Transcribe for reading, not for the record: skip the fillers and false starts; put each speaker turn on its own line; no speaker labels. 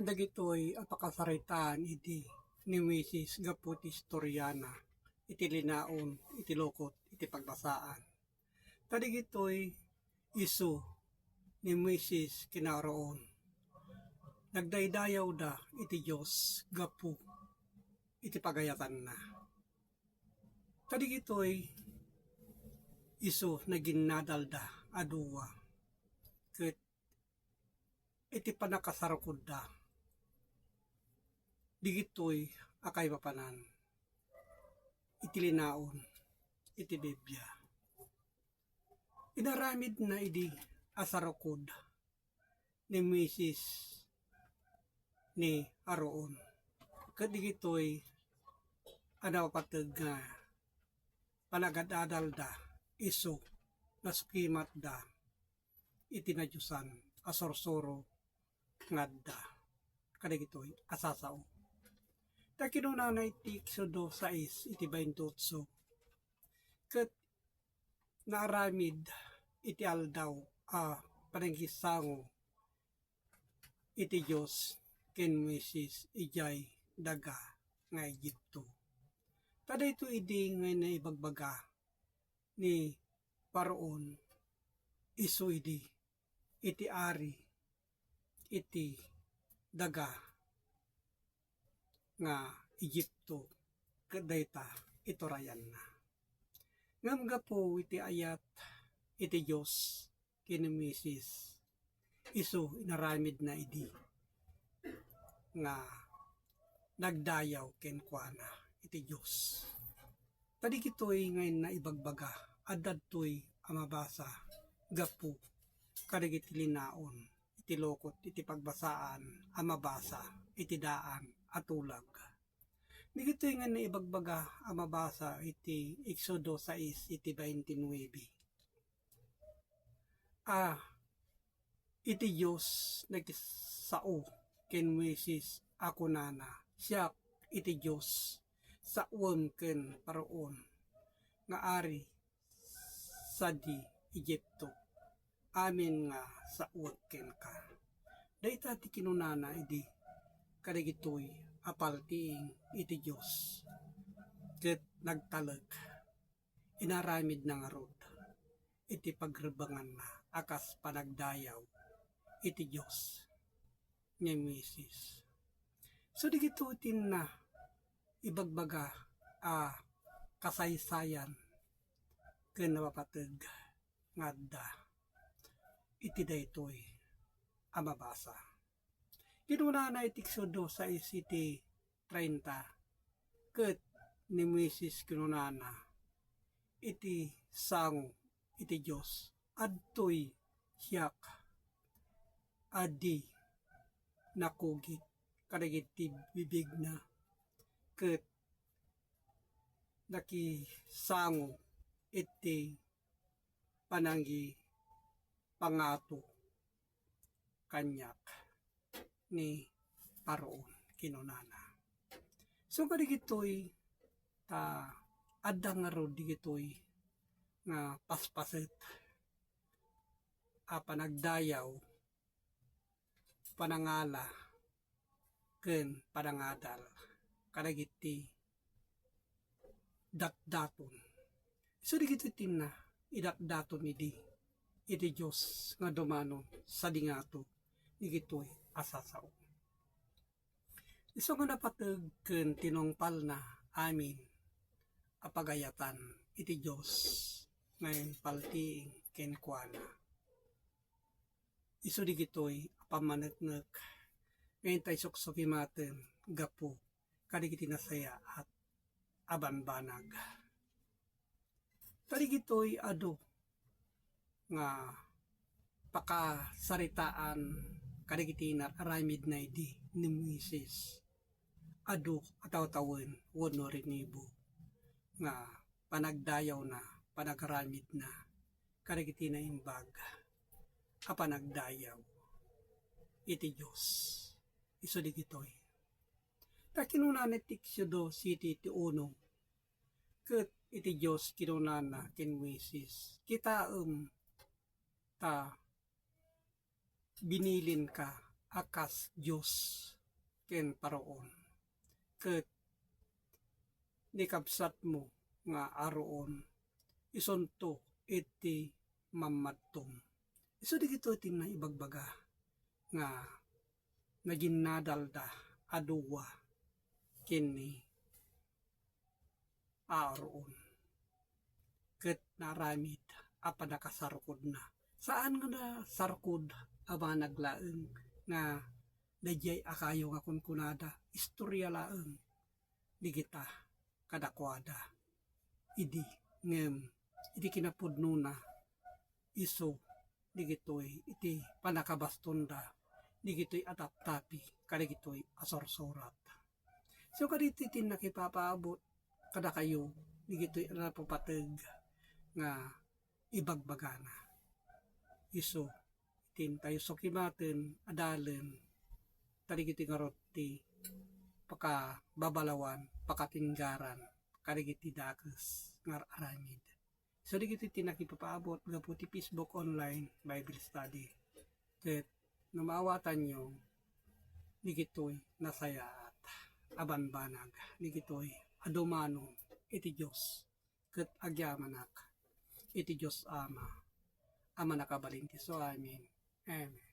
Dagitoy apakasaritaan iti ni Mrs. Gaputi Storiana, iti linaon, iti lokot, iti pagbasaan. Tadigitoy isu ni Mrs. Kinaroon. Nagdaydayaw da iti Diyos gapu iti pagayatan na. Tadigitoy isu naginnadal da aduwa. Ket iti panakasarukod da. Digitoy akay mapanan. Iti linaon, iti Biblia. Inaramid na idi asarukod ni Mrs. ni Aroon. Kadigitoy patag nga panagadadal da iso nasukimat da iti nadyusan asorsoro ngadda. Kadigitoy asasao. Ta kinunana iti Exodo 6 iti 28. Ket naaramid iti aldaw panangkisango iti Diyos ken Moses ijay daga nga Egypto. Tada ito idi ngay na ibagbaga ni Paraon isu idi iti ari iti daga nga Egypto kadayta ito rayan na. Ngamga po iti ayat iti Diyos ken Moses isu inaramid na idi nga nagdayaw ken kuana iti Diyos. Tadigitoy ngayon na ibagbaga adadtoy amabasa gapu kadagiti linaon iti lokot iti pagbasaan amabasa iti daan atulag. Digitoy nga na ibagbaga amabasa iti Exodo 6 iti 29. Iti Diyos nagsao ken Moses ako nana siya iti Diyos sa ken Paraon nga ari sadi Egypto amin nga sa ken ka. Dayta ti kinunana idi kadagitoy apaltiing iti Diyos ket nagtalag inaramid na nga rod iti pagrebangan na akas panagdayaw iti Diyos ni Moses. So digitutin na ibagbaga kasaysayan ken napapateg ngadda iti daytoy amabasa. Kinunana iti Exodo 6 iti 30 ket ni Moses kinunana iti sango iti Diyos adtoy siyak adi nakugit kadagiti bibig na ket nakisango iti pananggi pangato kanyak ni Paraon kinunana. So kadigitoy adda nga rod digitoy nga paspaset panagdayaw panangala ken panangadal kadagiti datdaton. So digitoy tinna idatdaton iti Diyos nga dumano sa dingato digitoy asasao. Isu nga napateg ken tinungpal na amin apagayatan iti Diyos ngayon paltiing ken kuana. Isu digitoy apamanetnek ngayon tayo suksukimaten gapu kadigiti nasaya at abanbanag. Tadigitoy adu nga pakasaritaan kadigiti aramid na idi ni Moses adu ataw-tawen wenno rinibo nga panagdayaw na panagaramid na kadigiti na imbag panagdayaw iti Diyos isu digitoy. Ta kinunana iti Exodo City iti 1 ket iti Diyos kinunana ken Moses kita ta binilin ka akas Diyos ken paroon. Ket nikabsat mo nga aroon isonto iti mamadtom. Iso di gito iti na ibagbaga nga naginnadalda aduwa kini aroon. Ket naramid apa nakasarkod na. Saan nga na sarkod ama naglaeng nga dayjay akayo nga kunkunada istorya laeng digita kadakwada idi ngem idi kinapudno na iso digitoy iti panakabastonda digitoy ataptapi kadigitoy asorsorat. So kaditi tin nakipapaabot kada kayo digitoy napapateg nga ibagbagana. Iso itin tayo sukimaten adalen kadigiti nga roti paka babalawan pakatinggaran kadigiti dakes ngar aramid. So digiti tinakipapaabot gapu ti Facebook online Bible study. Ket namawatan nyo digitoy nasayaat abanbanag digitoy adumano iti Dios ket agyamanak iti Dios Ama nakabalinti so amin. Amen.